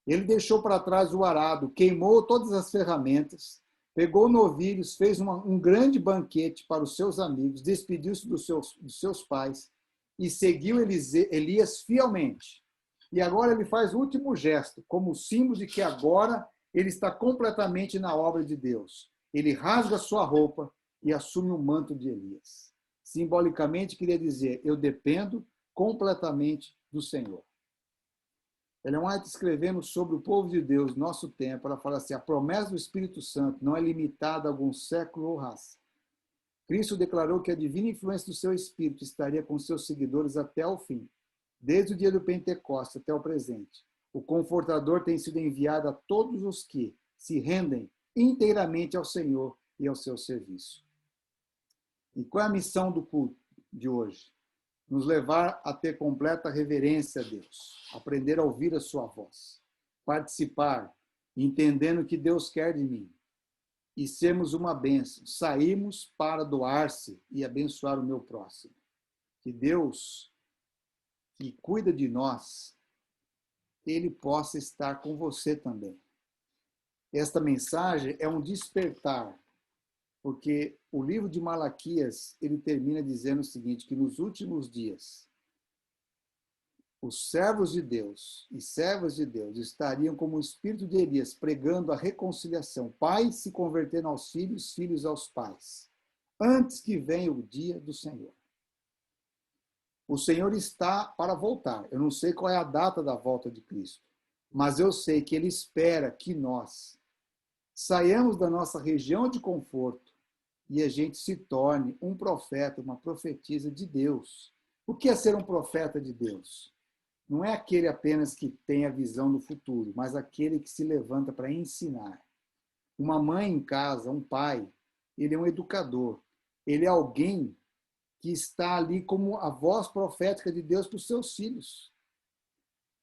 Ele deixou para trás o arado, queimou todas as ferramentas, pegou novilhos, fez um grande banquete para os seus amigos, despediu-se dos seus pais e seguiu Elias fielmente. E agora ele faz o último gesto, como símbolo de que agora ele está completamente na obra de Deus. Ele rasga sua roupa e assume o manto de Elias. Simbolicamente, queria dizer, eu dependo completamente do Senhor. Ellen White, escrevendo sobre o povo de Deus, nosso tempo, ela fala assim, a promessa do Espírito Santo não é limitada a algum século ou raça. Cristo declarou que a divina influência do seu Espírito estaria com seus seguidores até o fim, desde o dia do Pentecostes até o presente. O Confortador tem sido enviado a todos os que se rendem inteiramente ao Senhor e ao seu serviço. E qual é a missão do culto de hoje? Nos levar a ter completa reverência a Deus, aprender a ouvir a sua voz, participar, entendendo o que Deus quer de mim, e sermos uma bênção, sairmos para doar-se e abençoar o meu próximo. Que Deus, que cuida de nós, Ele possa estar com você também. Esta mensagem é um despertar, porque o livro de Malaquias, ele termina dizendo o seguinte, que nos últimos dias, os servos de Deus e servas de Deus estariam como o espírito de Elias, pregando a reconciliação, pais se convertendo aos filhos, filhos aos pais, antes que venha o dia do Senhor. O Senhor está para voltar. Eu não sei qual é a data da volta de Cristo, mas eu sei que Ele espera que nós saiamos da nossa região de conforto e a gente se torne um profeta, uma profetisa de Deus. O que é ser um profeta de Deus? Não é aquele apenas que tem a visão do futuro, mas aquele que se levanta para ensinar. Uma mãe em casa, um pai, ele é um educador. Ele é alguém que está ali como a voz profética de Deus para os seus filhos.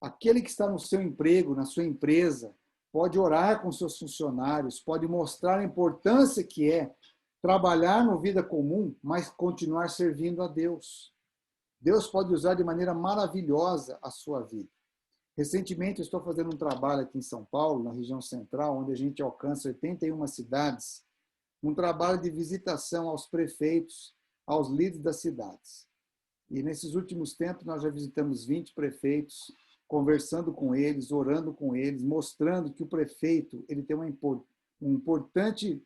Aquele que está no seu emprego, na sua empresa, pode orar com seus funcionários, pode mostrar a importância que é trabalhar na vida comum, mas continuar servindo a Deus. Deus pode usar de maneira maravilhosa a sua vida. Recentemente, eu estou fazendo um trabalho aqui em São Paulo, na região central, onde a gente alcança 81 cidades, um trabalho de visitação aos prefeitos, aos líderes das cidades. E nesses últimos tempos, nós já visitamos 20 prefeitos, conversando com eles, orando com eles, mostrando que o prefeito ele tem uma importante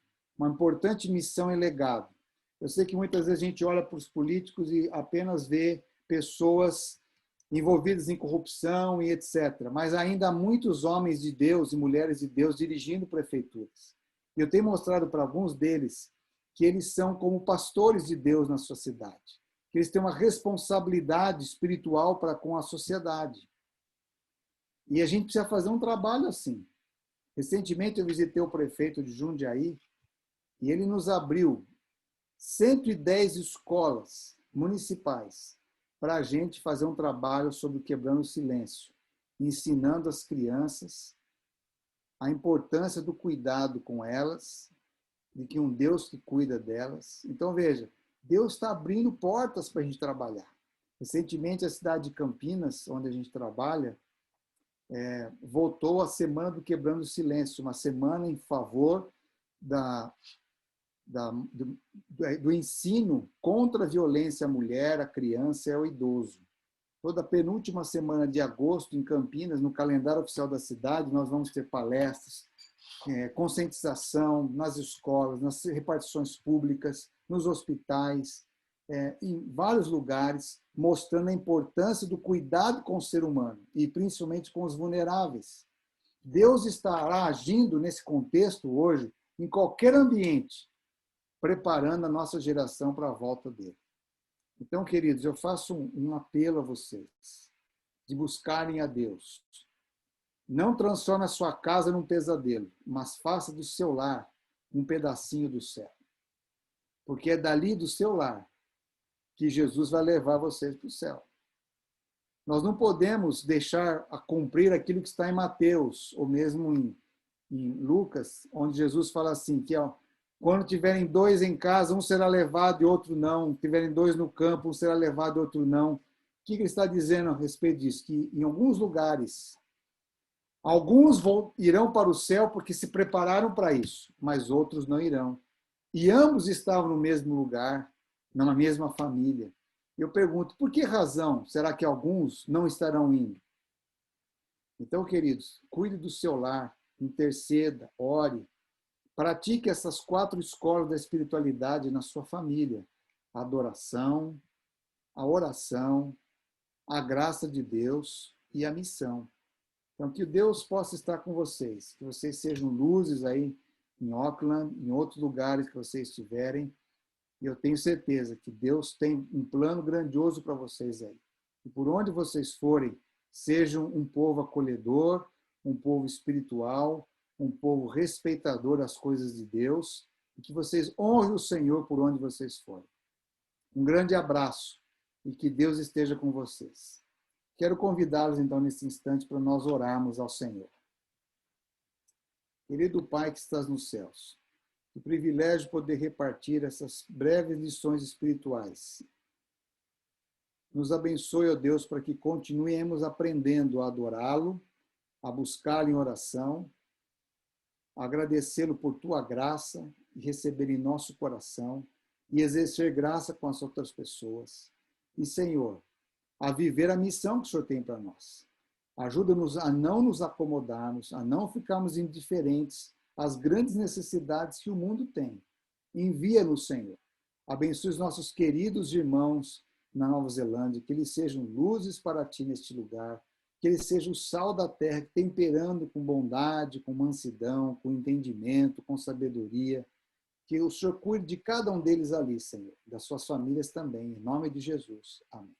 missão e legado. Eu sei que muitas vezes a gente olha para os políticos e apenas vê pessoas envolvidas em corrupção e etc. Mas ainda há muitos homens de Deus e mulheres de Deus dirigindo prefeituras. E eu tenho mostrado para alguns deles que eles são como pastores de Deus na sua cidade, que eles têm uma responsabilidade espiritual para com a sociedade. E a gente precisa fazer um trabalho assim. Recentemente eu visitei o prefeito de Jundiaí e ele nos abriu 110 escolas municipais para a gente fazer um trabalho sobre quebrando o silêncio, ensinando as crianças a importância do cuidado com elas, de que um Deus que cuida delas. Então, veja, Deus está abrindo portas para a gente trabalhar. Recentemente, a cidade de Campinas, onde a gente trabalha, voltou a Semana do Quebrando o Silêncio, uma semana em favor do ensino contra a violência à mulher, à criança e ao idoso. Toda a penúltima semana de agosto, em Campinas, no calendário oficial da cidade, nós vamos ter palestras, conscientização nas escolas, nas repartições públicas, nos hospitais, em vários lugares, mostrando a importância do cuidado com o ser humano e principalmente com os vulneráveis. Deus estará agindo nesse contexto hoje, em qualquer ambiente, preparando a nossa geração para a volta dele. Então, queridos, eu faço um apelo a vocês de buscarem a Deus. Não transforme a sua casa num pesadelo, mas faça do seu lar um pedacinho do céu. Porque é dali do seu lar que Jesus vai levar vocês para o céu. Nós não podemos deixar a cumprir aquilo que está em Mateus, ou mesmo em Lucas, onde Jesus fala assim, que quando tiverem 2 em casa, um será levado e outro não. Tiverem 2 no campo, um será levado e outro não. O que ele está dizendo a respeito disso? Que em alguns lugares, alguns irão para o céu porque se prepararam para isso, mas outros não irão. E ambos estavam no mesmo lugar, na mesma família. Eu pergunto, por que razão será que alguns não estarão indo? Então, queridos, cuide do seu lar, interceda, ore, pratique essas 4 escolas da espiritualidade na sua família. A adoração, a oração, a graça de Deus e a missão. Então, que Deus possa estar com vocês, que vocês sejam luzes aí em Auckland, em outros lugares que vocês estiverem. E eu tenho certeza que Deus tem um plano grandioso para vocês aí. E por onde vocês forem, sejam um povo acolhedor, um povo espiritual, um povo respeitador das coisas de Deus, e que vocês honrem o Senhor por onde vocês forem. Um grande abraço e que Deus esteja com vocês. Quero convidá-los, então, nesse instante, para nós orarmos ao Senhor. Querido Pai que estás nos céus, que privilégio poder repartir essas breves lições espirituais. Nos abençoe, ó Deus, para que continuemos aprendendo a adorá-lo, a buscá-lo em oração, a agradecê-lo por tua graça e receber em nosso coração e exercer graça com as outras pessoas. E, Senhor, a viver a missão que o Senhor tem para nós. Ajuda-nos a não nos acomodarmos, a não ficarmos indiferentes às grandes necessidades que o mundo tem. Envia-nos, Senhor. Abençoe os nossos queridos irmãos na Nova Zelândia, que eles sejam luzes para ti neste lugar, que eles sejam o sal da terra, temperando com bondade, com mansidão, com entendimento, com sabedoria. Que o Senhor cuide de cada um deles ali, Senhor, das suas famílias também, em nome de Jesus. Amém.